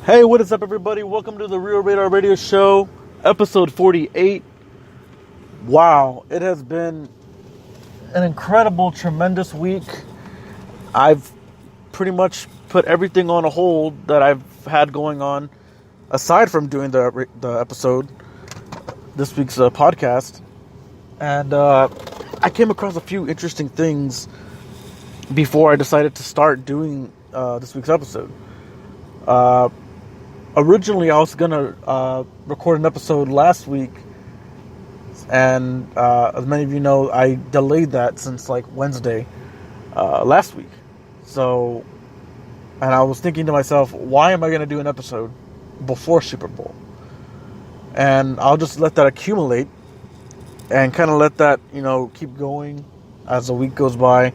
Hey, what is up, everybody? Welcome to the Real Radar Radio Show, episode 48. Wow, it has been an incredible, tremendous week. I've pretty much put everything on a hold that I've had going on, aside from doing the episode, this week's podcast. And I came across a few interesting things before I decided to start doing this week's episode. Originally, I was going to record an episode last week, and as many of you know, I delayed that since like Wednesday last week. So, and I was thinking to myself, why am I going to do an episode before Super Bowl? And I'll just let that accumulate and kind of let that, keep going as the week goes by,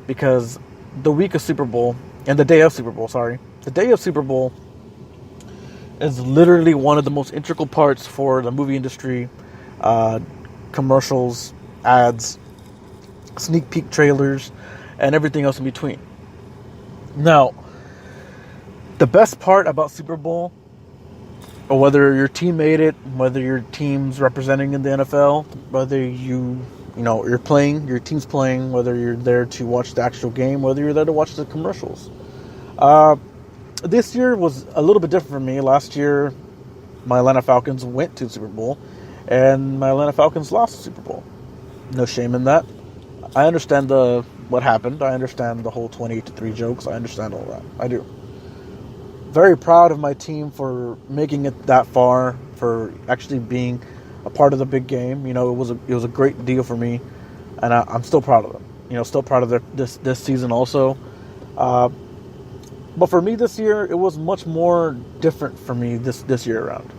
because the week of Super Bowl, and the day of Super Bowl, the day of Super Bowl is literally one of the most integral parts for the movie industry. Commercials, ads, sneak peek trailers, and everything else in between. Now, the best part about Super Bowl, or whether your team made it, whether your team's representing in the NFL, whether you're playing, your team's playing, whether you're there to watch the actual game, whether you're there to watch the commercials. This year was a little bit different for me. Last year, my Atlanta Falcons went to the Super Bowl, and my Atlanta Falcons lost the Super Bowl. No shame in that. I understand what happened. I understand the whole 28-3 jokes. I understand all that. I do. Very proud of my team for making it that far, for actually being a part of the big game. It was a great deal for me, and I'm still proud of them. Still proud of this season also. But for me this year, it was much more different for me this year around.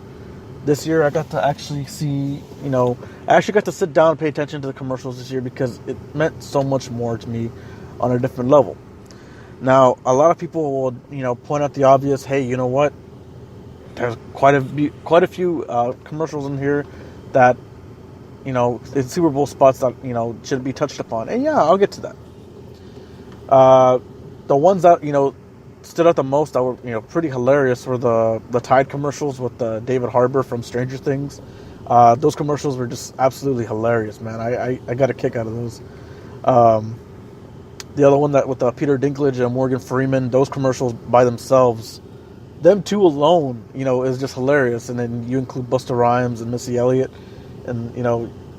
This year, I got to actually see, I actually got to sit down and pay attention to the commercials this year, because it meant so much more to me on a different level. Now, a lot of people will, point out the obvious. Hey, you know what? There's quite a few commercials in here that, it's Super Bowl spots that, should be touched upon. And yeah, I'll get to that. The ones that, stood out the most that were pretty hilarious were the Tide commercials with David Harbour from Stranger Things. Those commercials were just absolutely hilarious, man. I got a kick out of those. The other one that with Peter Dinklage and Morgan Freeman, those commercials by themselves, them two alone, is just hilarious. And then you include Busta Rhymes and Missy Elliott, and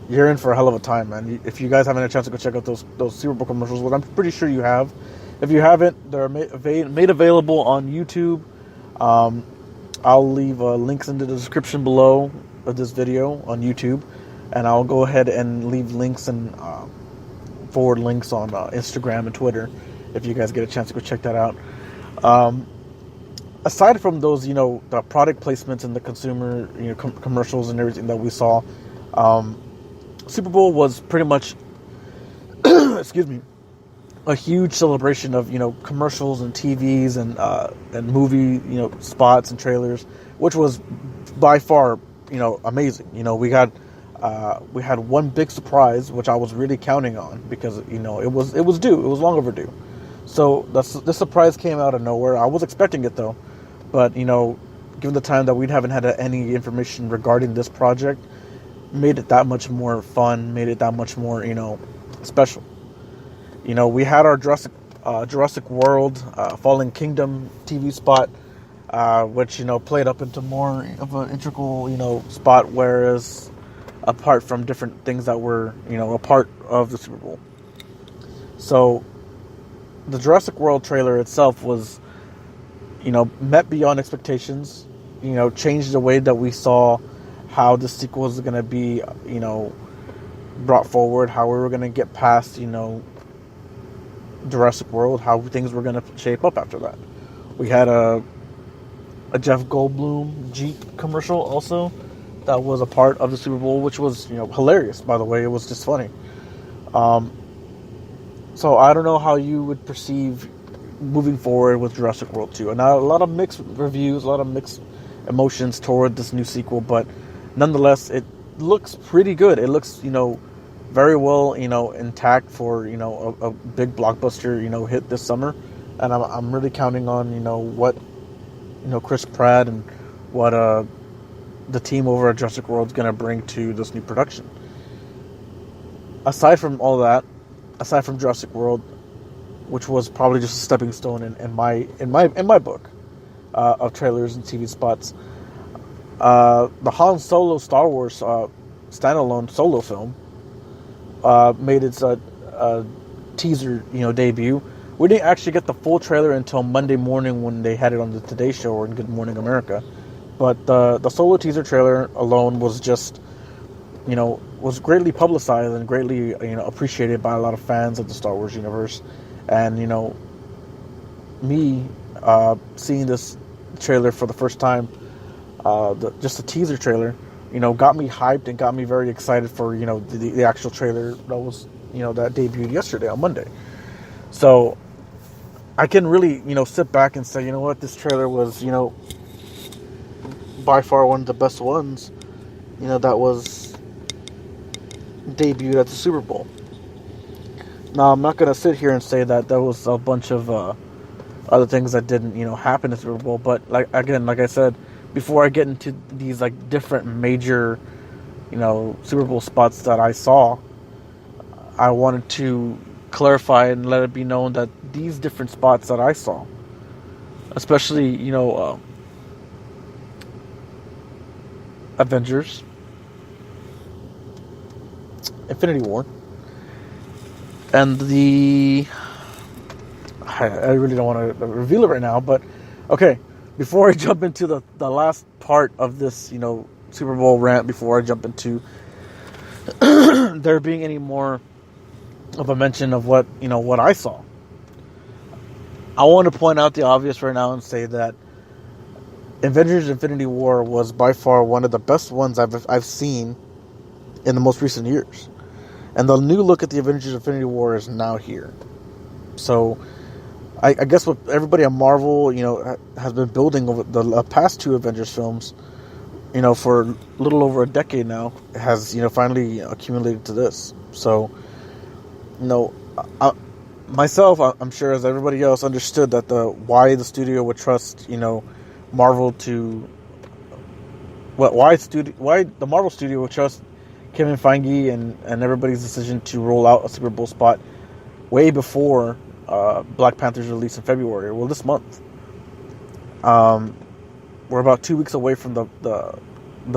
you're in for a hell of a time, man. If you guys haven't had a chance to go check out those Super Bowl commercials, well, I'm pretty sure you have. If you haven't, they're made available on YouTube. I'll leave links in the description below of this video on YouTube, and I'll go ahead and leave links and forward links on Instagram and Twitter if you guys get a chance to go check that out. Aside from those, the product placements and the consumer, commercials and everything that we saw, Super Bowl was pretty much, excuse me, a huge celebration of commercials and TVs and movie spots and trailers, which was by far amazing. We had one big surprise, which I was really counting on, because it was due. It was long overdue. So this surprise came out of nowhere. I was expecting it though, but given the time that we haven't had any information regarding this project, made it that much more fun. Made it that much more special. We had our Jurassic World Fallen Kingdom TV spot, which played up into more of an integral spot, whereas apart from different things that were a part of the Super Bowl. So the Jurassic World trailer itself was met beyond expectations. Changed the way that we saw how the sequel was going to be brought forward, how we were going to get past Jurassic World, how things were going to shape up after that. We had a Jeff Goldblum Jeep commercial also that was a part of the Super Bowl, which was hilarious, by the way. It was just funny. So I don't know how you would perceive moving forward with Jurassic World 2. And a lot of mixed reviews, a lot of mixed emotions toward this new sequel, but nonetheless, it looks pretty good. It looks very well, intact for, a big blockbuster, hit this summer. And I'm really counting on, what Chris Pratt and what the team over at Jurassic World is going to bring to this new production. Aside from all that, aside from Jurassic World, which was probably just a stepping stone in my book of trailers and TV spots, the Han Solo Star Wars standalone solo film made its teaser debut. We didn't actually get the full trailer until Monday morning when they had it on the Today Show or in Good Morning America. But the solo teaser trailer alone was just, was greatly publicized and greatly, appreciated by a lot of fans of the Star Wars universe. And, me seeing this trailer for the first time, just the teaser trailer, got me hyped and got me very excited for, the actual trailer that was, that debuted yesterday on Monday. So I can really, sit back and say, this trailer was, by far one of the best ones, that was debuted at the Super Bowl. Now, I'm not going to sit here and say that there was a bunch of other things that didn't, happen at the Super Bowl, but like I said, before I get into these different major, Super Bowl spots that I saw, I wanted to clarify and let it be known that these different spots that I saw, especially, Avengers, Infinity War, and I really don't want to reveal it right now, but okay, before I jump into the last part of this, Super Bowl rant, before I jump into there being any more of a mention of what I saw, I want to point out the obvious right now and say that Avengers Infinity War was by far one of the best ones I've seen in the most recent years. And the new look at the Avengers Infinity War is now here. So I guess what everybody at Marvel, has been building over the past two Avengers films, for a little over a decade now, has, finally accumulated to this. So, myself, I'm sure as everybody else understood that why the studio would trust, Marvel to why the Marvel studio would trust Kevin Feige and everybody's decision to roll out a Super Bowl spot way before Black Panther's release in February. Well, this month. We're about 2 weeks away from the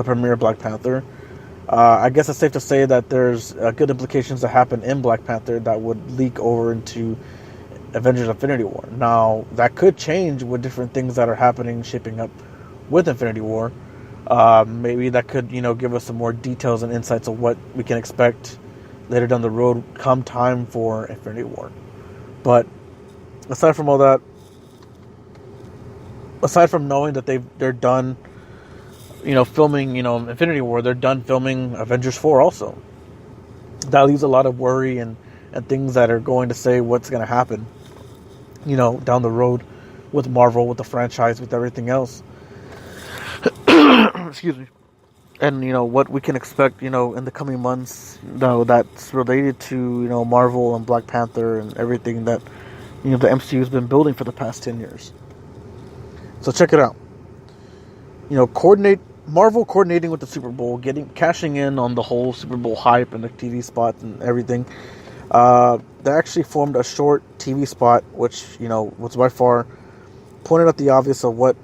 premiere of Black Panther. I guess it's safe to say that there's good implications that happen in Black Panther that would leak over into Avengers Infinity War. Now, that could change with different things that are happening, shaping up with Infinity War. Maybe that could, give us some more details and insights of what we can expect later down the road come time for Infinity War. But aside from all that, aside from knowing that they're done, filming, Infinity War, they're done filming Avengers 4 also. That leaves a lot of worry and things that are going to say what's going to happen, down the road with Marvel, with the franchise, with everything else. Excuse me. And, what we can expect, in the coming months, that's related to, Marvel and Black Panther and everything that, the MCU has been building for the past 10 years. So check it out. Marvel coordinating with the Super Bowl, cashing in on the whole Super Bowl hype and the TV spots and everything. They actually formed a short TV spot, which, was by far pointed out the obvious of what,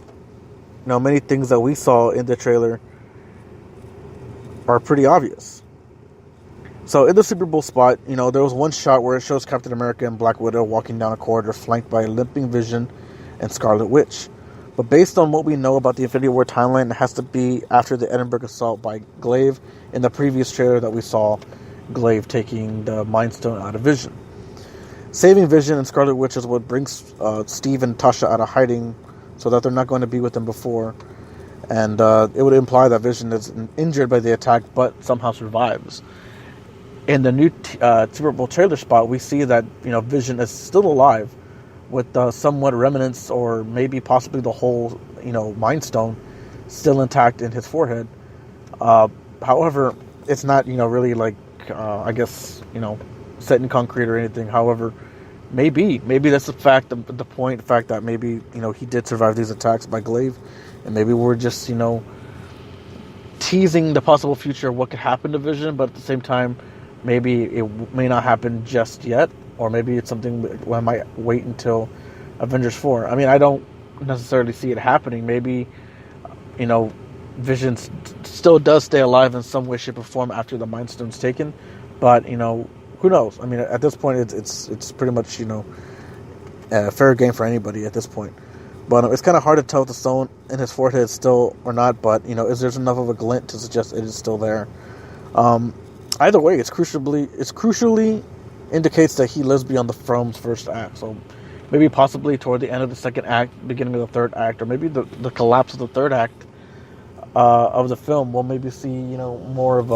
many things that we saw in the trailer are pretty obvious. So in the Super Bowl spot, there was one shot where it shows Captain America and Black Widow walking down a corridor flanked by limping Vision and Scarlet Witch. But based on what we know about the Infinity War timeline, it has to be after the Edinburgh assault by Glaive. In the previous trailer that we saw, Glaive taking the Mind Stone out of Vision. Saving Vision and Scarlet Witch is what brings Steve and Tasha out of hiding, so that they're not going to be with them before. And it would imply that Vision is injured by the attack, but somehow survives. In the new Super Bowl trailer spot, we see that Vision is still alive, with somewhat remnants, or maybe possibly the whole Mind Stone still intact in his forehead. However, it's not really like I guess set in concrete or anything. However, Maybe that's the fact, the fact that maybe he did survive these attacks by Glaive, and maybe we're just teasing the possible future of what could happen to Vision, but at the same time, maybe it may not happen just yet, or maybe it's something I might wait until Avengers 4. I mean, I don't necessarily see it happening. Maybe, Vision still does stay alive in some way, shape, or form after the Mind Stone's taken, but, who knows? I mean, at this point, it's pretty much, fair game for anybody at this point. But it's kind of hard to tell if the stone in his forehead is still or not, but, is there's enough of a glint to suggest it is still there. Either way, it's crucially indicates that he lives beyond the film's first act. So maybe possibly toward the end of the second act, beginning of the third act, or maybe the collapse of the third act of the film, we'll maybe see, more of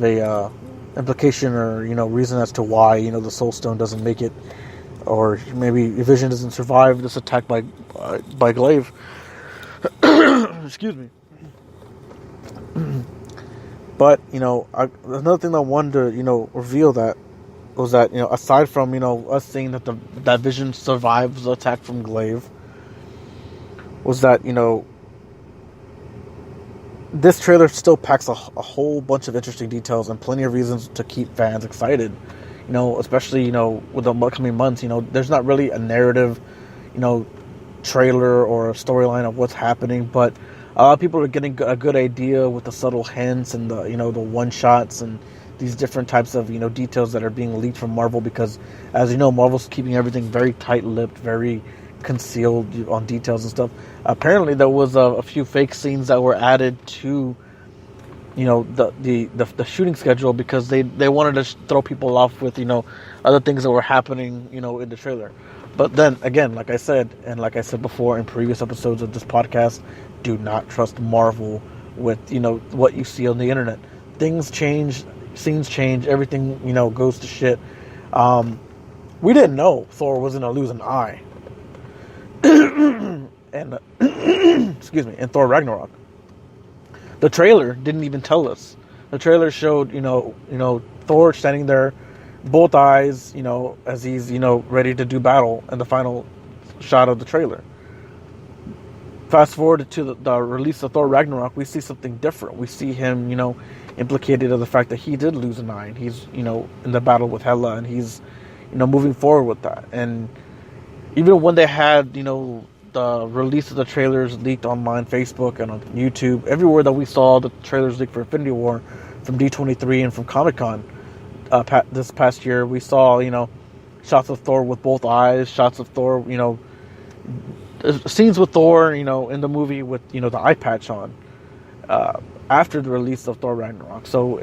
a implication or, reason as to why, the Soul Stone doesn't make it, or maybe Vision doesn't survive this attack by Glaive. Excuse me. But, another thing that I wanted to, reveal that was that, aside from, us seeing that Vision survives the attack from Glaive, was that, this trailer still packs a whole bunch of interesting details and plenty of reasons to keep fans excited. Especially, with the upcoming months, there's not really a narrative, trailer or a storyline of what's happening, but a lot of people are getting a good idea with the subtle hints and the, the one-shots and these different types of, details that are being leaked from Marvel because, as you know, Marvel's keeping everything very tight-lipped, very concealed on details and stuff. Apparently, there was a few fake scenes that were added to the shooting schedule because they wanted to throw people off with other things that were happening in the trailer. But then again, like I said before in previous episodes of this podcast, do not trust Marvel with what you see on the internet. Things change, scenes change, everything goes to shit. We didn't know Thor was gonna lose an eye, and excuse me, in Thor Ragnarok. The trailer didn't even tell us. The trailer showed, Thor standing there, both eyes, as he's, ready to do battle in the final shot of the trailer. Fast forward to the release of Thor Ragnarok, we see something different. We see him, implicated of the fact that he did lose an eye, and he's, in the battle with Hela, and he's, moving forward with that. And even when they had, the release of the trailers leaked online, Facebook and on YouTube, everywhere that we saw the trailers leaked for Infinity War, from D23 and from Comic-Con this past year, we saw, shots of Thor with both eyes, shots of Thor, scenes with Thor, in the movie with, the eye patch on, after the release of Thor Ragnarok. So,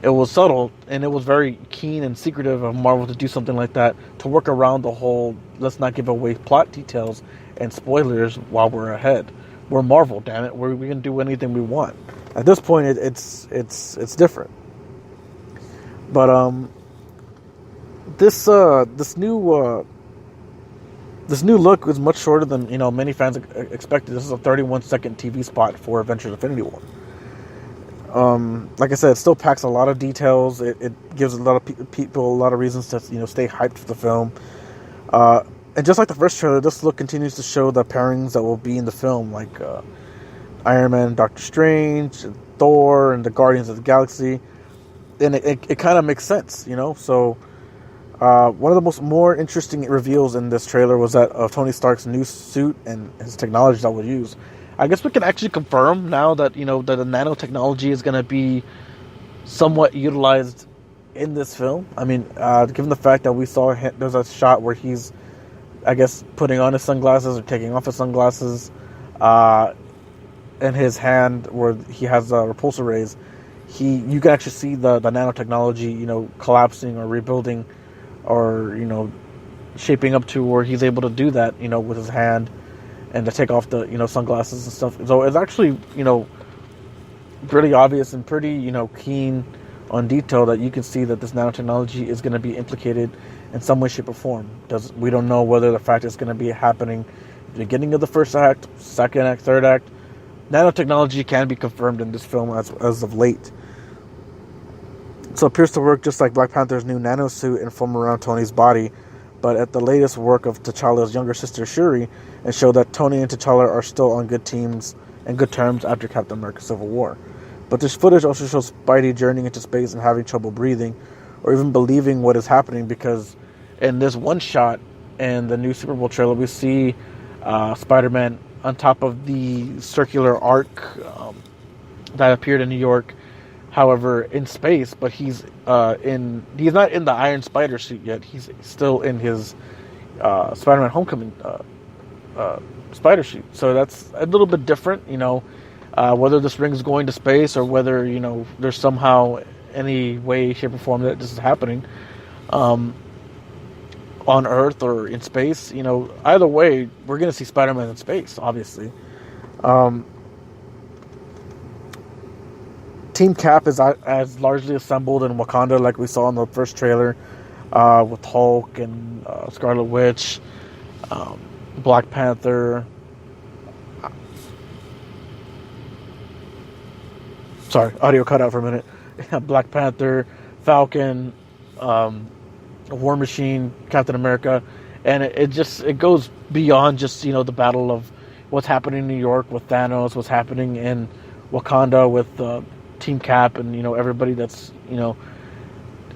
it was subtle, and it was very keen and secretive of Marvel to do something like that, to work around the whole, let's not give away plot details and spoilers while we're ahead. We're Marvel, damn it. We can do anything we want. At this point, it's different. But this new look was much shorter than many fans expected. This is a 31-second TV spot for Avengers: Infinity War. Like I said, it still packs a lot of details. It gives a lot of people a lot of reasons to stay hyped for the film. And just like the first trailer, this look continues to show the pairings that will be in the film, like Iron Man, Doctor Strange, and Thor, and the Guardians of the Galaxy. And it kind of makes sense, So one of the more interesting reveals in this trailer was that of Tony Stark's new suit and his technology that was used. I guess we can actually confirm now that that the nanotechnology is going to be somewhat utilized in this film. I mean, given the fact that we saw there's a shot where he's, I guess, putting on his sunglasses or taking off his sunglasses, in his hand where he has repulsor rays, you can actually see the nanotechnology, collapsing or rebuilding, or shaping up to where he's able to do that, with his hand, and to take off the sunglasses and stuff. So it's actually pretty obvious and pretty keen on detail that you can see that this nanotechnology is going to be implicated in some way, shape, or form. We don't know whether the fact is going to be happening at the beginning of the first act, second act, third act. Nanotechnology can be confirmed in this film as of late. So it appears to work just like Black Panther's new nanosuit and form around Tony's body, but at the latest work of T'Challa's younger sister Shuri, and show that Tony and T'Challa are still on good terms after Captain America Civil War. But this footage also shows Spidey journeying into space and having trouble breathing, or even believing what is happening, because in this one shot in the new Super Bowl trailer, we see Spider-Man on top of the circular arc that appeared in New York. However, in space, but he's not in the Iron Spider suit yet. He's still in his Spider-Man Homecoming spider suit. So that's a little bit different, whether this ring is going to space or whether, there's somehow any way, shape, or form that this is happening on Earth or in space. Either way, we're going to see Spider-Man in space, obviously. Team Cap is largely assembled in Wakanda, like we saw in the first trailer, with Hulk and Scarlet Witch, Black Panther. Sorry, audio cut out for a minute. Black Panther, Falcon, War Machine, Captain America, and it goes beyond just the battle of what's happening in New York with Thanos, what's happening in Wakanda with Team Cap, and everybody that's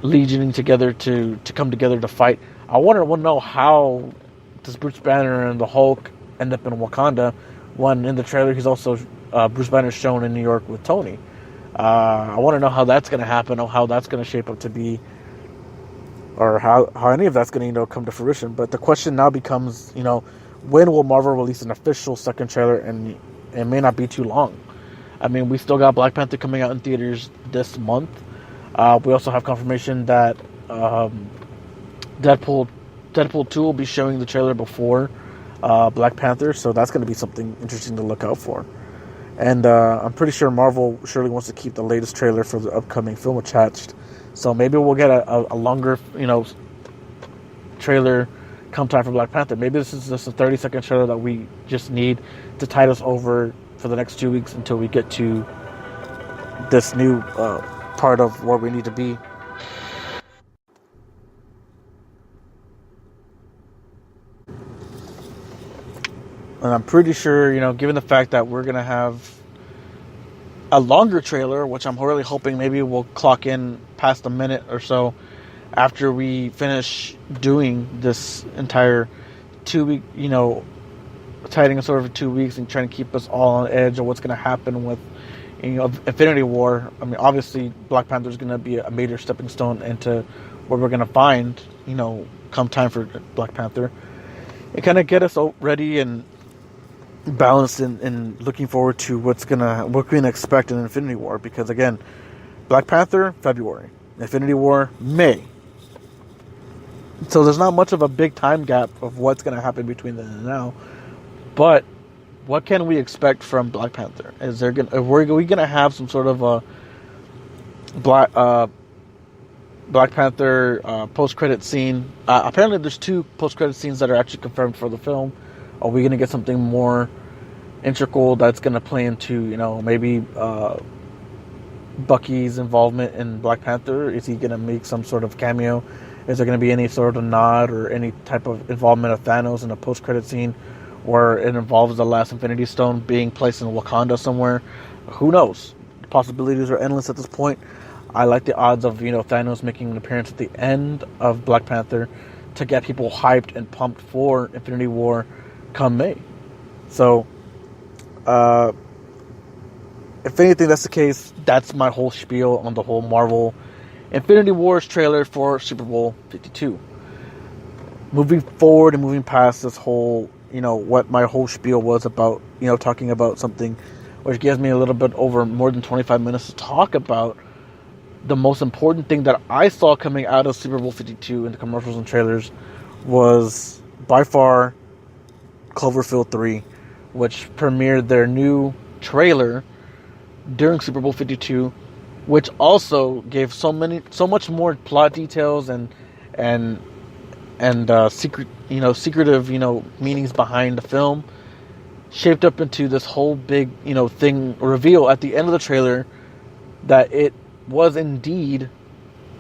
legioning together to come together to fight. I want to know how does Bruce Banner and the Hulk end up in Wakanda. One, in the trailer, he's also Bruce Banner shown in New York with Tony. I want to know how that's going to happen, or how that's going to shape up to be, or how any of that's going to come to fruition. But the question now becomes, when will Marvel release an official second trailer? And it may not be too long. I mean, we still got Black Panther coming out in theaters this month. We also have confirmation that Deadpool 2 will be showing the trailer before Black Panther, so that's going to be something interesting to look out for. And I'm pretty sure Marvel surely wants to keep the latest trailer for the upcoming film attached. So maybe we'll get a longer, trailer come time for Black Panther. Maybe this is just a 30-second trailer that we just need to tide us over for the next 2 weeks until we get to this new part of where we need to be. And I'm pretty sure, given the fact that we're going to have a longer trailer, which I'm really hoping maybe we'll clock in past a minute or so after we finish doing this entire 2 week, tiding us over for 2 weeks and trying to keep us all on edge of what's going to happen with, Infinity War. I mean, obviously, Black Panther is going to be a major stepping stone into what we're going to find, come time for Black Panther. It kind of get us all ready and balanced and looking forward to what we can expect in Infinity War. Because again, Black Panther, February. Infinity War, May. So there's not much of a big time gap of what's going to happen between then and now. But what can we expect from Black Panther? Are we going to have some sort of a Black Panther post-credit scene? Apparently there's 2 post-credit scenes that are actually confirmed for the film. Are we going to get something more integral that's going to play into, maybe Bucky's involvement in Black Panther? Is he going to make some sort of cameo? Is there going to be any sort of nod or any type of involvement of Thanos in a post-credit scene where it involves the last Infinity Stone being placed in Wakanda somewhere? Who knows? The possibilities are endless at this point. I like the odds of, Thanos making an appearance at the end of Black Panther to get people hyped and pumped for Infinity War come May. So, if anything, that's the case. That's my whole spiel on the whole Marvel Infinity Wars trailer for Super Bowl 52. Moving forward and moving past this whole, what my whole spiel was about, talking about something which gives me a little bit over more than 25 minutes to talk about the most important thing that I saw coming out of Super Bowl 52 in the commercials and trailers was by far Cloverfield 3, which premiered their new trailer during Super Bowl 52, which also gave so much more plot details and secretive, meanings behind the film, shaped up into this whole big, thing reveal at the end of the trailer that it was indeed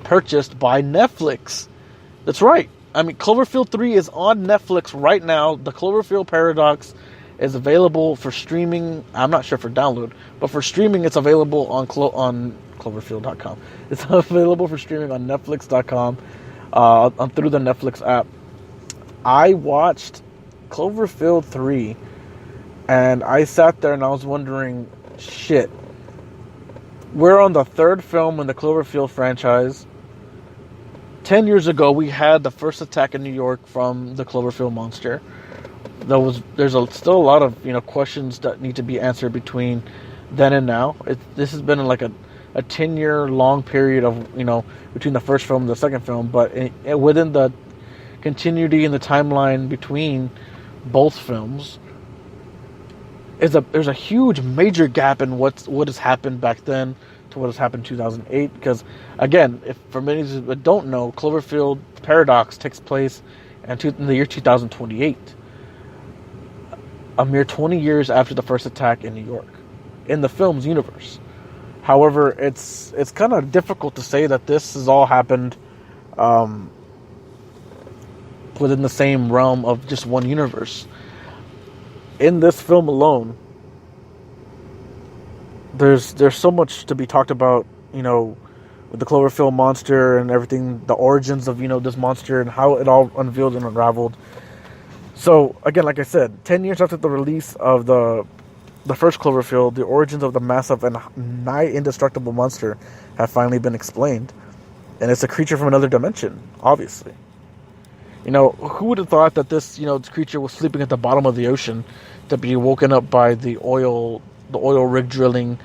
purchased by Netflix. That's right. I mean, Cloverfield 3 is on Netflix right now. The Cloverfield Paradox is available for streaming. I'm not sure for download, but for streaming, it's available on Cloverfield.com. It's available for streaming on Netflix.com through the Netflix app. I watched Cloverfield 3, and I sat there and I was wondering, shit, we're on the third film in the Cloverfield franchise. 10 years ago, we had the first attack in New York from the Cloverfield monster. There's still a lot of questions that need to be answered between then and now. This has been like a 10-year long period of between the first film and the second film, but within the continuity and the timeline between both films, there's a huge major gap in what has happened back then to what has happened in 2008. Because again, if for many that don't know, Cloverfield Paradox takes place in the year 2028, a mere 20 years after the first attack in New York, in the film's universe. However, it's kind of difficult to say that this has all happened within the same realm of just one universe. In this film alone, there's so much to be talked about, with the Cloverfield monster and everything, the origins of this monster and how it all unveiled and unraveled. So again, like I said, 10 years after the release of the first Cloverfield, the origins of the massive and nigh indestructible monster have finally been explained, and it's a creature from another dimension, obviously. Who would have thought that this creature was sleeping at the bottom of the ocean to be woken up by the oil rig drilling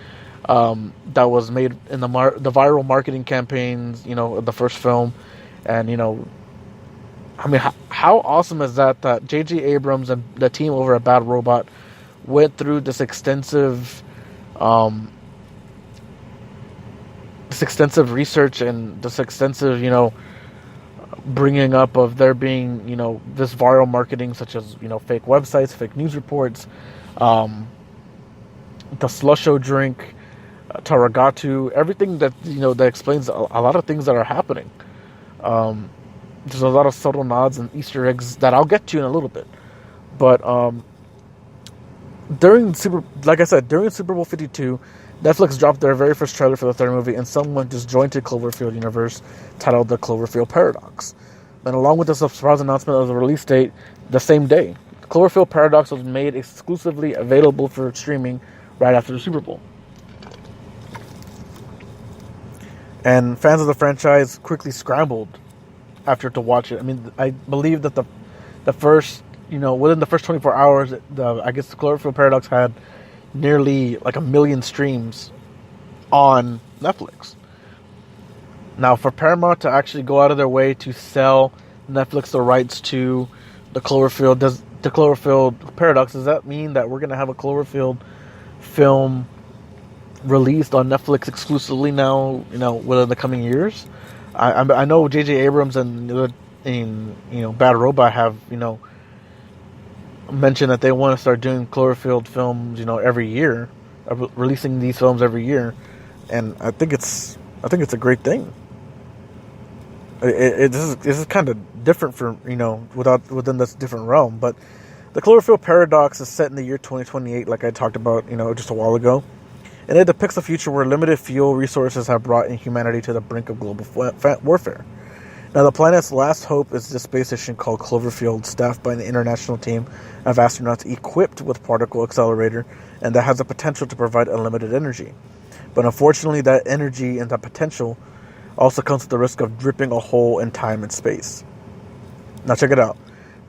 that was made in the viral marketing campaigns, of the first film. And, I mean, how awesome is that J.J. Abrams and the team over at Bad Robot went through this extensive research and this extensive, bringing up of there being, this viral marketing, such as, fake websites, fake news reports, the Slusho drink, Taragatu, everything that, that explains a lot of things that are happening. There's a lot of subtle nods and Easter eggs that I'll get to in a little bit. But, during Super Bowl 52, Netflix dropped their very first trailer for the third movie, and someone disjointed Cloverfield universe titled The Cloverfield Paradox. And along with the surprise announcement of the release date the same day, Cloverfield Paradox was made exclusively available for streaming right after the Super Bowl. And fans of the franchise quickly scrambled after to watch it. I mean, I believe that the first, within the first 24 hours, the Cloverfield Paradox had nearly like 1 million streams on Netflix. Now, for Paramount to actually go out of their way to sell Netflix the rights to the Cloverfield Paradox, does that mean that we're going to have a Cloverfield film released on Netflix exclusively now, within the coming years? I know J.J. Abrams and Bad Robot have, mentioned that they want to start doing Cloverfield films, every year, releasing these films every year, and I think it's a great thing. This is kind of different for within this different realm, but the Cloverfield Paradox is set in the year 2028, like I talked about, just a while ago, and it depicts a future where limited fuel resources have brought humanity to the brink of global warfare. Now, the planet's last hope is this space station called Cloverfield, staffed by an international team of astronauts equipped with particle accelerator, and that has the potential to provide unlimited energy. But unfortunately, that energy and that potential also comes with the risk of dripping a hole in time and space. Now, check it out.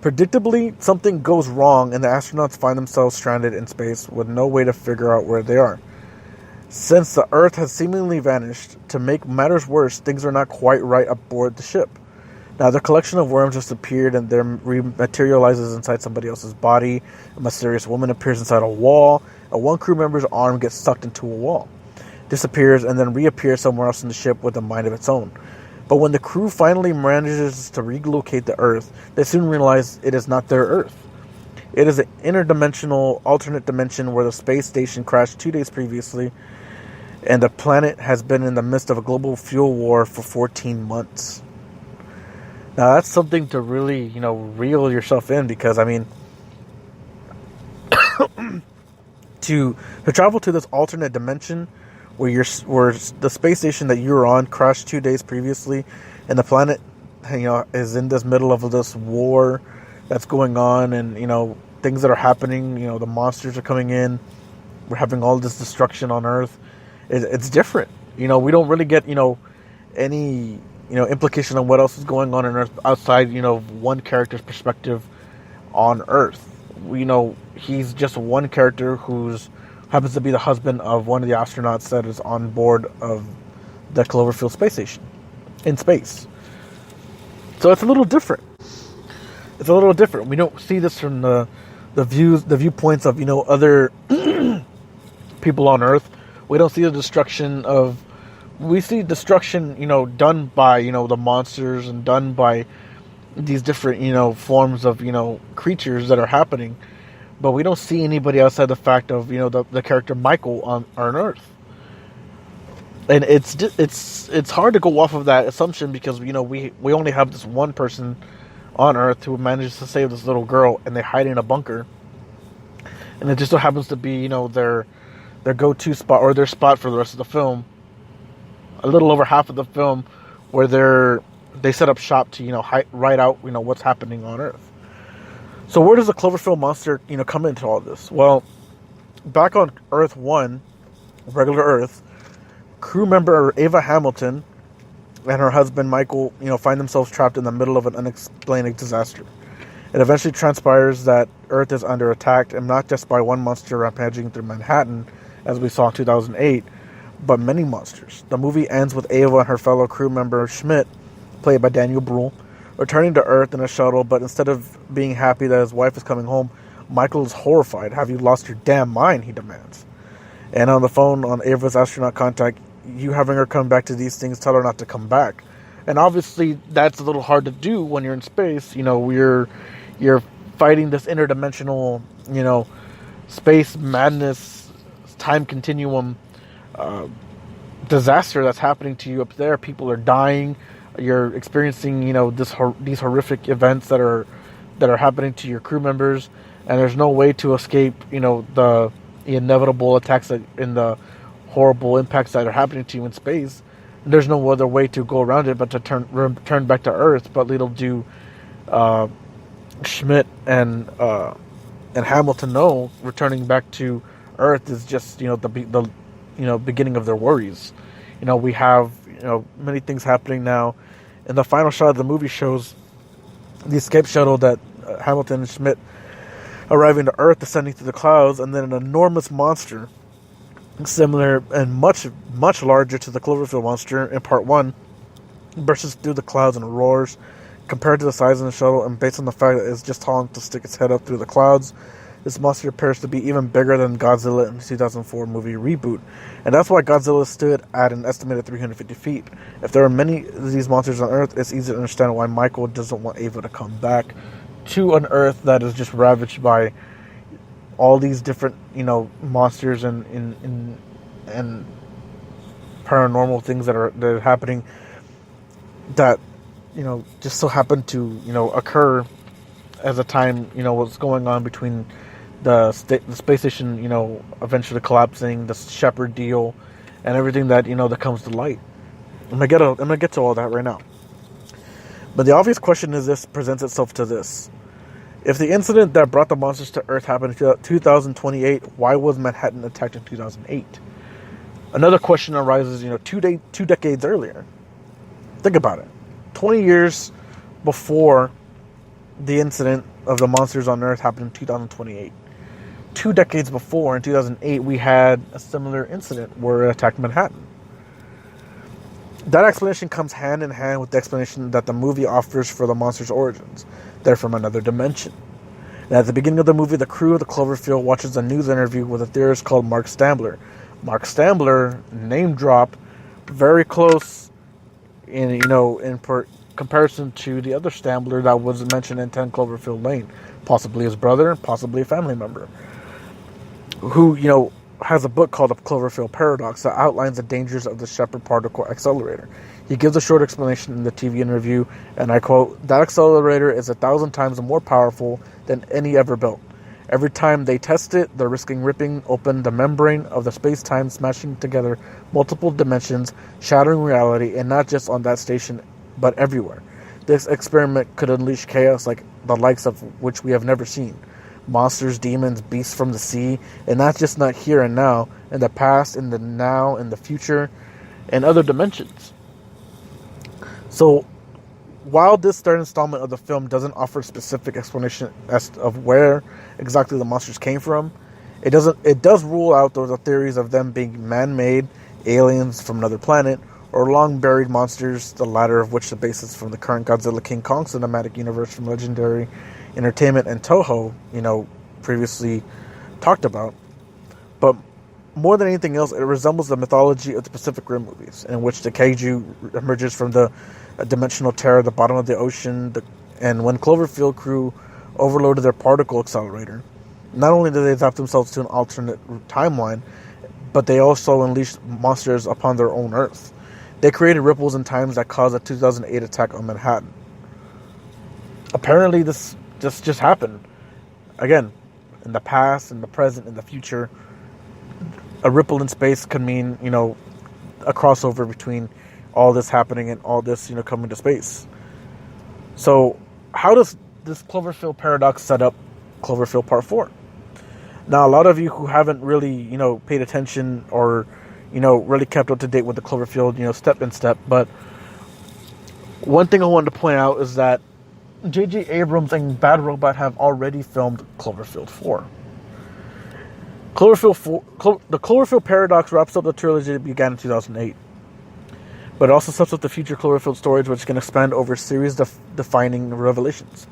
Predictably, something goes wrong, and the astronauts find themselves stranded in space with no way to figure out where they are. Since the Earth has seemingly vanished, to make matters worse, things are not quite right aboard the ship. Now, the collection of worms just appeared and then rematerializes inside somebody else's body. A mysterious woman appears inside a wall. One crew member's arm gets sucked into a wall, disappears, and then reappears somewhere else in the ship with a mind of its own. But when the crew finally manages to relocate the Earth, they soon realize it is not their Earth. It is an interdimensional alternate dimension where the space station crashed 2 days previously. and the planet has been in the midst of a global fuel war for 14 months. Now that's something to really, reel yourself in, because I mean, to travel to this alternate dimension where the space station that you were on crashed 2 days previously, and the planet, is in this middle of this war that's going on, and things that are happening. The monsters are coming in. We're having all this destruction on Earth. It's different. We don't really get any implication on what else is going on Earth outside one character's perspective on Earth. We know he's just one character who's happens to be the husband of one of the astronauts that is on board of the Cloverfield space station in space. So it's a little different. We don't see this from the viewpoints of other people on Earth. We don't see the destruction of. We see destruction, done by the monsters and done by these different forms of creatures that are happening. But we don't see anybody outside the fact of the character Michael on Earth, and it's hard to go off of that assumption, because we only have this one person on Earth who manages to save this little girl, and they hide in a bunker, and it just so happens to be their go-to spot, or their spot for the rest of the film. A little over half of the film, where they set up shop to write out what's happening on Earth. So where does the Cloverfield monster, come into all this? Well, back on Earth 1, regular Earth, crew member Ava Hamilton and her husband Michael, find themselves trapped in the middle of an unexplained disaster. It eventually transpires that Earth is under attack, and not just by one monster rampaging through Manhattan, as we saw in 2008, but many monsters. The movie ends with Ava and her fellow crew member Schmidt, played by Daniel Bruhl, returning to Earth in a shuttle, but instead of being happy that his wife is coming home, Michael is horrified. "Have you lost your damn mind?" he demands. And on the phone, on Ava's astronaut contact, "You having her come back to these things, tell her not to come back." And obviously, that's a little hard to do when you're in space. You're fighting this interdimensional, space madness, time continuum disaster that's happening to you up there. People are dying. You're experiencing, these horrific events that are happening to your crew members, and there's no way to escape, the inevitable attacks and the horrible impacts that are happening to you in space. There's no other way to go around it but to turn back to Earth. But little do Schmidt and Hamilton know, returning back to Earth is just the beginning of their worries. We have many things happening now. And the final shot of the movie shows the escape shuttle that Hamilton and Schmidt arriving to Earth, descending through the clouds, and then an enormous monster, similar and much, much larger to the Cloverfield monster in Part 1, bursts through the clouds and roars. Compared to the size of the shuttle, and based on the fact that it's just tall enough to stick its head up through the clouds, this monster appears to be even bigger than Godzilla in the 2004 movie Reboot. And that's why Godzilla stood at an estimated 350 feet. If there are many of these monsters on Earth, it's easy to understand why Michael doesn't want Ava to come back to an Earth that is just ravaged by all these different, monsters and paranormal things that are happening that, just so happen to, occur as a time, what's going on between the space station, eventually collapsing, the Shepard deal, and everything that, that comes to light. I'm gonna get to all that right now. But the obvious question presents itself to this. If the incident that brought the monsters to Earth happened in 2028, why was Manhattan attacked in 2008? Another question arises, 2 decades earlier. Think about it. 20 years before the incident of the monsters on Earth happened in 2028. 2 decades before, in 2008, we had a similar incident where it attacked Manhattan. That explanation comes hand in hand with the explanation that the movie offers for the monster's origins. They're from another dimension. And at the beginning of the movie, the crew of the Cloverfield watches a news interview with a theorist called Mark Stambler. Mark Stambler, name drop, very close in comparison to the other Stambler that was mentioned in 10 Cloverfield Lane. Possibly his brother, possibly a family member. Who, has a book called The Cloverfield Paradox that outlines the dangers of the Shepard particle accelerator. He gives a short explanation in the TV interview, and I quote, "That accelerator is 1,000 times more powerful than any ever built. Every time they test it, they're risking ripping open the membrane of the space-time, smashing together multiple dimensions, shattering reality, and not just on that station, but everywhere. This experiment could unleash chaos like the likes of which we have never seen. Monsters, demons, beasts from the sea, and not here and now, in the past, in the now, in the future, and other dimensions." So, while this third installment of the film doesn't offer specific explanation as of where exactly the monsters came from, it does rule out those theories of them being man-made aliens from another planet, or long-buried monsters, the latter of which the basis from the current Godzilla King Kong cinematic universe from Legendary Entertainment and Toho, previously talked about. But more than anything else, it resembles the mythology of the Pacific Rim movies, in which the kaiju emerges from the dimensional terror at the bottom of the ocean, and when Cloverfield crew overloaded their particle accelerator, not only did they zap themselves to an alternate timeline, but they also unleashed monsters upon their own Earth. They created ripples in times that caused a 2008 attack on Manhattan. Apparently, this just happened. Again, in the past, in the present, in the future, a ripple in space could mean, a crossover between all this happening and all this, coming to space. So, how does this Cloverfield paradox set up Cloverfield Part 4? Now, a lot of you who haven't really, paid attention or, really kept up to date with the Cloverfield, step in step, but one thing I wanted to point out is that J.J. Abrams and Bad Robot have already filmed Cloverfield 4. The Cloverfield paradox wraps up the trilogy that began in 2008. But it also sets up the future Cloverfield stories, which can expand over series-defining revelations.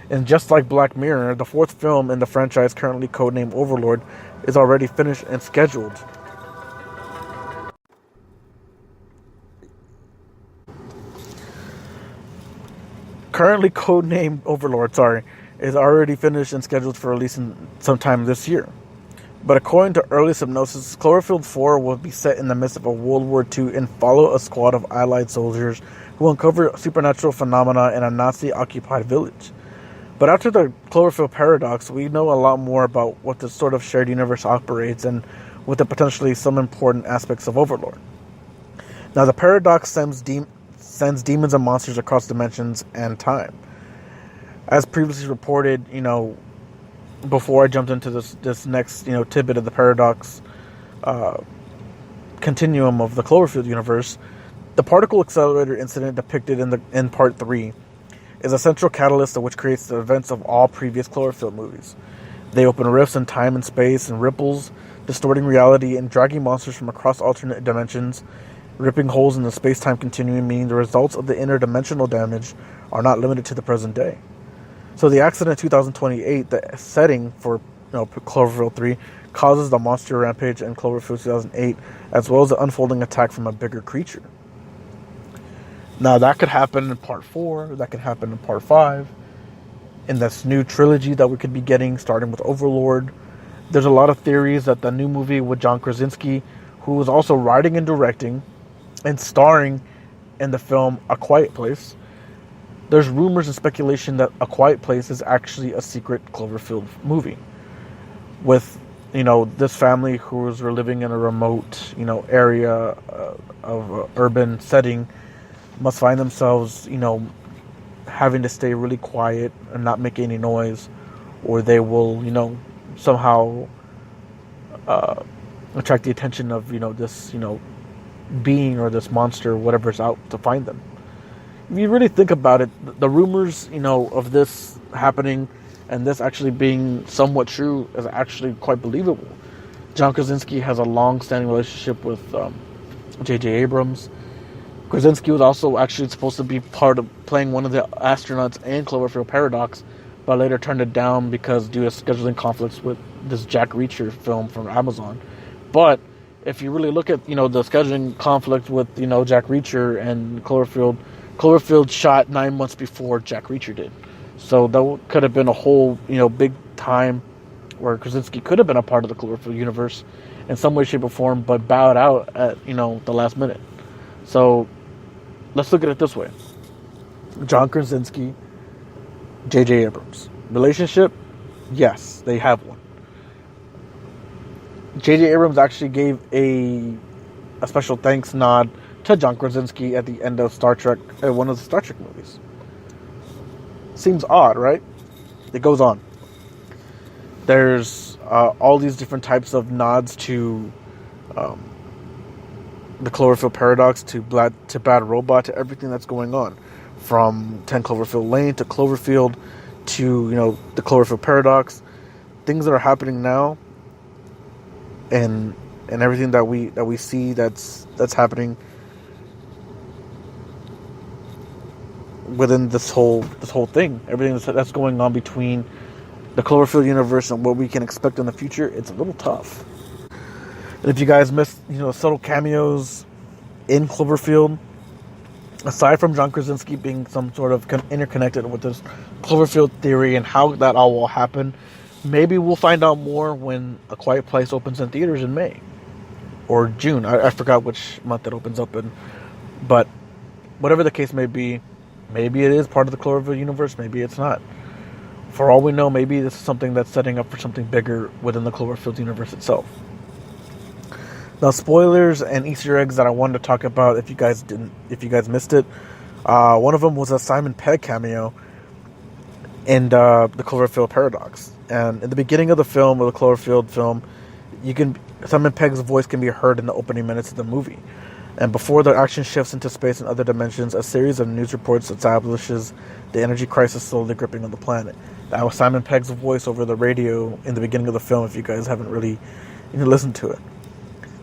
And just like Black Mirror, the fourth film in the franchise, currently codenamed Overlord, is already finished and scheduled. Currently codenamed Overlord, is already finished and scheduled for release sometime this year. But according to early synopsis, Cloverfield 4 will be set in the midst of a World War II and follow a squad of Allied soldiers who uncover supernatural phenomena in a Nazi-occupied village. But after the Cloverfield paradox, we know a lot more about what this sort of shared universe operates and with the potentially some important aspects of Overlord. Now, the paradox sends demons and monsters across dimensions and time. As previously reported, before I jumped into this next, tidbit of the paradox continuum of the Cloverfield universe, the particle accelerator incident depicted in Part 3 is a central catalyst which creates the events of all previous Cloverfield movies. They open rifts in time and space and ripples, distorting reality and dragging monsters from across alternate dimensions, ripping holes in the space-time continuum, meaning the results of the interdimensional damage are not limited to the present day. So the accident in 2028, the setting for Cloverfield 3, causes the monster rampage in Cloverfield 2008, as well as the unfolding attack from a bigger creature. Now that could happen in Part 4, that could happen in Part 5, in this new trilogy that we could be getting, starting with Overlord. There's a lot of theories that the new movie with John Krasinski, who is also writing and directing and starring in the film A Quiet Place, there's rumors and speculation that A Quiet Place is actually a secret Cloverfield movie. With, this family who's living in a remote, area of urban setting, must find themselves, having to stay really quiet and not make any noise, or they will, somehow attract the attention of, this, being or this monster, whatever's out to find them. If you really think about it, the rumors, of this happening and this actually being somewhat true is actually quite believable. John Krasinski has a long-standing relationship with J.J. Abrams. Krasinski was also actually supposed to be part of playing one of the astronauts in Cloverfield Paradox, but later turned it down because due to scheduling conflicts with this Jack Reacher film from Amazon. But if you really look at, the scheduling conflict with, Jack Reacher and Cloverfield shot 9 months before Jack Reacher did. So that could have been a whole, big time where Krasinski could have been a part of the Cloverfield universe in some way, shape, or form, but bowed out at the last minute. So let's look at it this way: John Krasinski, J.J. Abrams relationship. Yes, they have one. J.J. Abrams actually gave a special thanks nod to John Krasinski at the end of Star Trek, one of the Star Trek movies. Seems odd, right? It goes on. There's all these different types of nods to the Cloverfield paradox, to Bad Robot, to everything that's going on, from 10 Cloverfield Lane to Cloverfield to the Cloverfield paradox, things that are happening now, and everything that we see that's happening within this whole thing, everything that's going on between the Cloverfield universe and what we can expect in the future. It's a little tough. And if you guys missed subtle cameos in Cloverfield, aside from John Krasinski being some sort of interconnected with this Cloverfield theory and how that all will happen, maybe we'll find out more when A Quiet Place opens in theaters in May or June. I forgot which month it opens up in, but whatever the case may be, maybe it is part of the Cloverfield universe, maybe it's not. For all we know, maybe this is something that's setting up for something bigger within the Cloverfield universe itself. Now, spoilers and Easter eggs that I wanted to talk about, if you guys missed it, one of them was a Simon Pegg cameo in the Cloverfield paradox. And in the beginning of the film, or the Cloverfield film, Simon Pegg's voice can be heard in the opening minutes of the movie. And before the action shifts into space and other dimensions, a series of news reports establishes the energy crisis slowly gripping on the planet. That was Simon Pegg's voice over the radio in the beginning of the film, if you guys haven't really listened to it.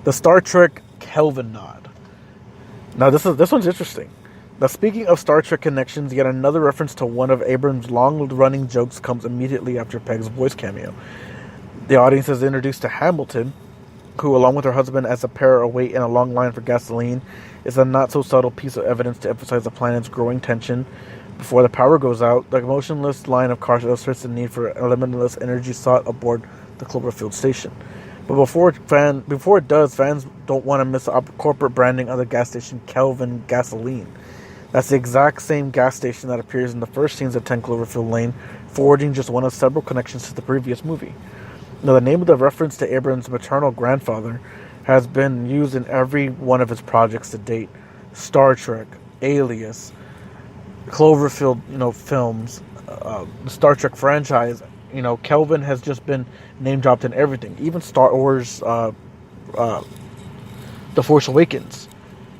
The Star Trek Kelvin nod. Now this one's interesting. Now, speaking of Star Trek connections, yet another reference to one of Abrams' long-running jokes comes immediately after Pegg's voice cameo. The audience is introduced to Hamilton, who, along with her husband as a pair, await in a long line for gasoline, is a not-so-subtle piece of evidence to emphasize the planet's growing tension. Before the power goes out, the motionless line of cars illustrates the need for limitless energy sought aboard the Cloverfield station. But before it does, fans don't want to miss the corporate branding of the gas station Kelvin Gasoline. That's the exact same gas station that appears in the first scenes of 10 Cloverfield Lane, forging just one of several connections to the previous movie. Now, the name of the reference to Abrams' maternal grandfather has been used in every one of his projects to date. Star Trek, Alias, Cloverfield, films, the Star Trek franchise. Kelvin has just been name dropped in everything. Even Star Wars, The Force Awakens,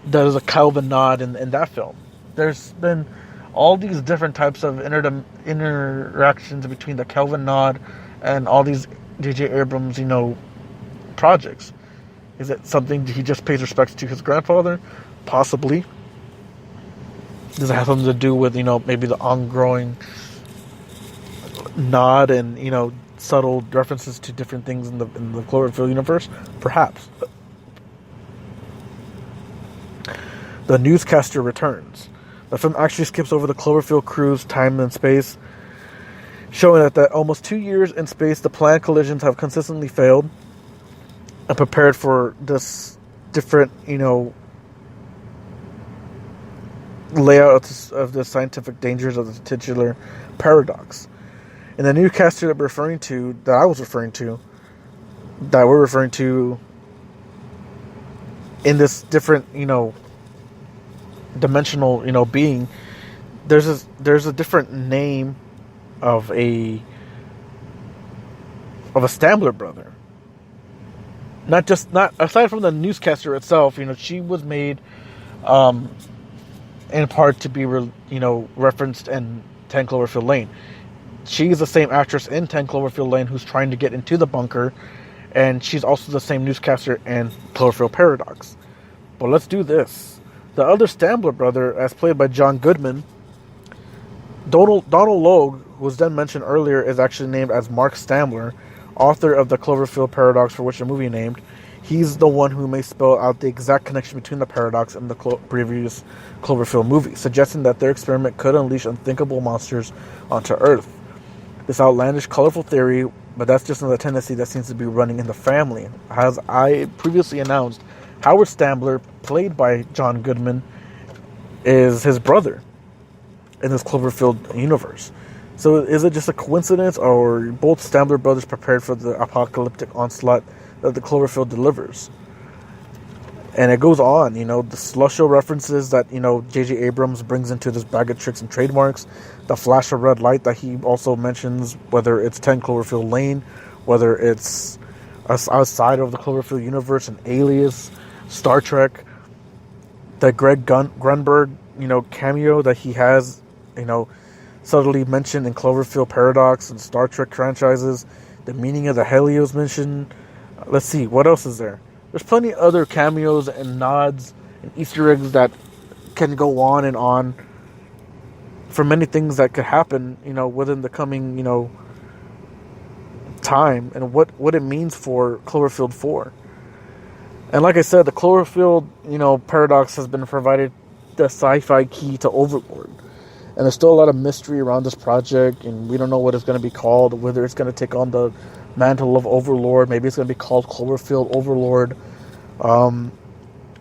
there's a Kelvin nod in that film. There's been all these different types of interactions between the Kelvin nod and all these J.J. Abrams, projects. Is it something he just pays respects to his grandfather? Possibly. Does it have something to do with, maybe the ongoing nod and, subtle references to different things in the Cloverfield universe? Perhaps. The newscaster returns. The film actually skips over the Cloverfield crew's time and space, showing that almost 2 years in space, the planned collisions have consistently failed and prepared for this different, layout of the scientific dangers of the titular paradox. And the newscaster that we're referring to in this different, dimensional, being, there's a different name of a Stambler brother. Not aside from the newscaster itself, she was made in part to be referenced in 10 Cloverfield Lane. She's the same actress in 10 Cloverfield Lane who's trying to get into the bunker, and she's also the same newscaster in Cloverfield Paradox. But let's do this. The other Stambler brother, as played by John Goodman, Donald Logue, who was then mentioned earlier, is actually named as Mark Stambler, author of the Cloverfield Paradox, for which the movie named. He's the one who may spell out the exact connection between the paradox and the previous Cloverfield movie, suggesting that their experiment could unleash unthinkable monsters onto Earth. This outlandish, colorful theory But that's just another tendency that seems to be running in the family. As I previously announced, Howard Stambler, played by John Goodman, is his brother in this Cloverfield universe. So is it just a coincidence, or both Stambler brothers prepared for the apocalyptic onslaught that the Cloverfield delivers? And it goes on, the Slusho references that, J.J. Abrams brings into this bag of tricks and trademarks, the flash of red light that he also mentions, whether it's 10 Cloverfield Lane, whether it's outside of the Cloverfield universe, an Alias, Star Trek, the Greg Grunberg, cameo that he has, subtly mentioned in Cloverfield Paradox and Star Trek franchises, the meaning of the Helios mission. Let's see, what else is there? There's plenty of other cameos and nods and Easter eggs that can go on and on for many things that could happen, within the coming, time, and what it means for Cloverfield 4. And like I said, the Cloverfield, paradox has been provided the sci-fi key to Overlord. And there's still a lot of mystery around this project, and we don't know what it's going to be called, whether it's going to take on the mantle of Overlord. Maybe it's going to be called Cloverfield Overlord. And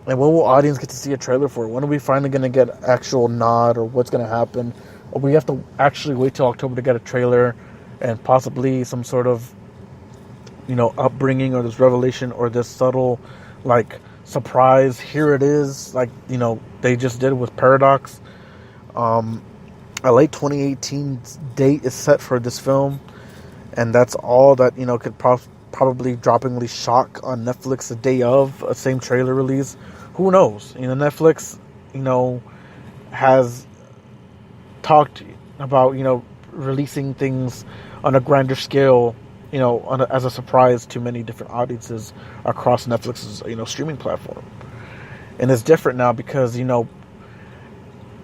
when will audience get to see a trailer for it? When are we finally going to get actual nod, or what's going to happen? Or we have to actually wait till October to get a trailer and possibly some sort of, upbringing, or this revelation, or this subtle, surprise. Here it is, they just did with Paradox. A late 2018 date is set for this film, and that's all that could probably droppingly shock on Netflix the day of a same trailer release. Who knows? Netflix has talked about releasing things on a grander scale, as a surprise to many different audiences across Netflix's streaming platform. And it's different now because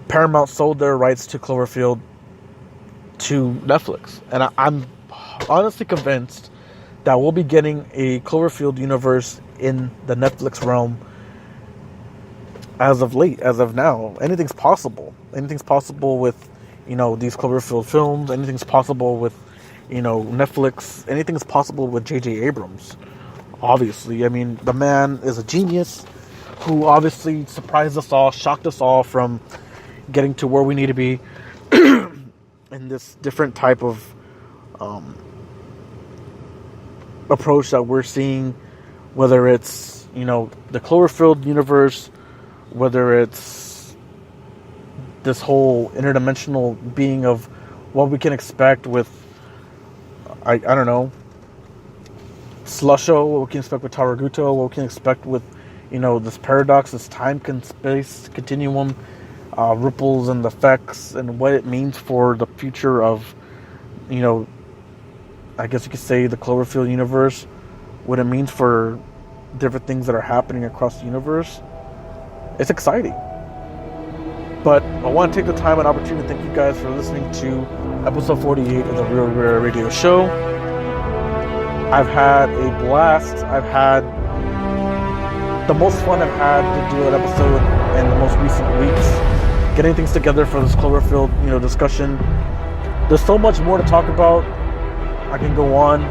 Paramount sold their rights to Cloverfield to Netflix. And I'm honestly convinced that we'll be getting a Cloverfield universe in the Netflix realm as of now. Anything's possible. Anything's possible with, these Cloverfield films. Anything's possible with, Netflix. Anything's possible with J.J. Abrams. Obviously. I mean, the man is a genius who obviously surprised us all, shocked us all from getting to where we need to be in this different type of approach that we're seeing, whether it's the Cloverfield universe, whether it's this whole interdimensional being of what we can expect with I don't know, Slusho, what we can expect with Taraguto, what we can expect with this paradox, this time and space continuum, ripples and effects, and what it means for the future of, I guess you could say the Cloverfield universe, what it means for different things that are happening across the universe. It's exciting. But I want to take the time and opportunity to thank you guys for listening to episode 48 of the Real Rare Radio Show. I've had a blast. I've had the most fun I've had to do an episode in the most recent weeks, getting things together for this Cloverfield, discussion. There's so much more to talk about. I can go on.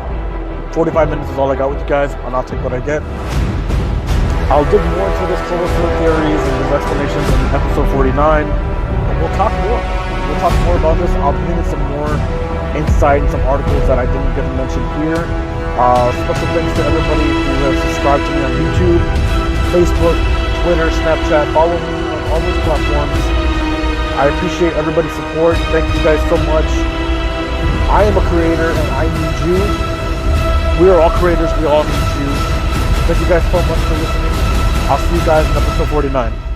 45 minutes is all I got with you guys, and I'll take what I get. I'll dig more into this Cloverfield theories and these explanations in episode 49, and we'll talk more. We'll talk more about this. I'll bring in some more insight and some articles that I didn't get to mention here. Special thanks to everybody who has subscribed to me on YouTube, Facebook, Twitter, Snapchat. Follow me on all those platforms. I appreciate everybody's support. Thank you guys so much. I am a creator, and I need you. We are all creators. We all need you. Thank you guys so much for listening. I'll see you guys in episode 49.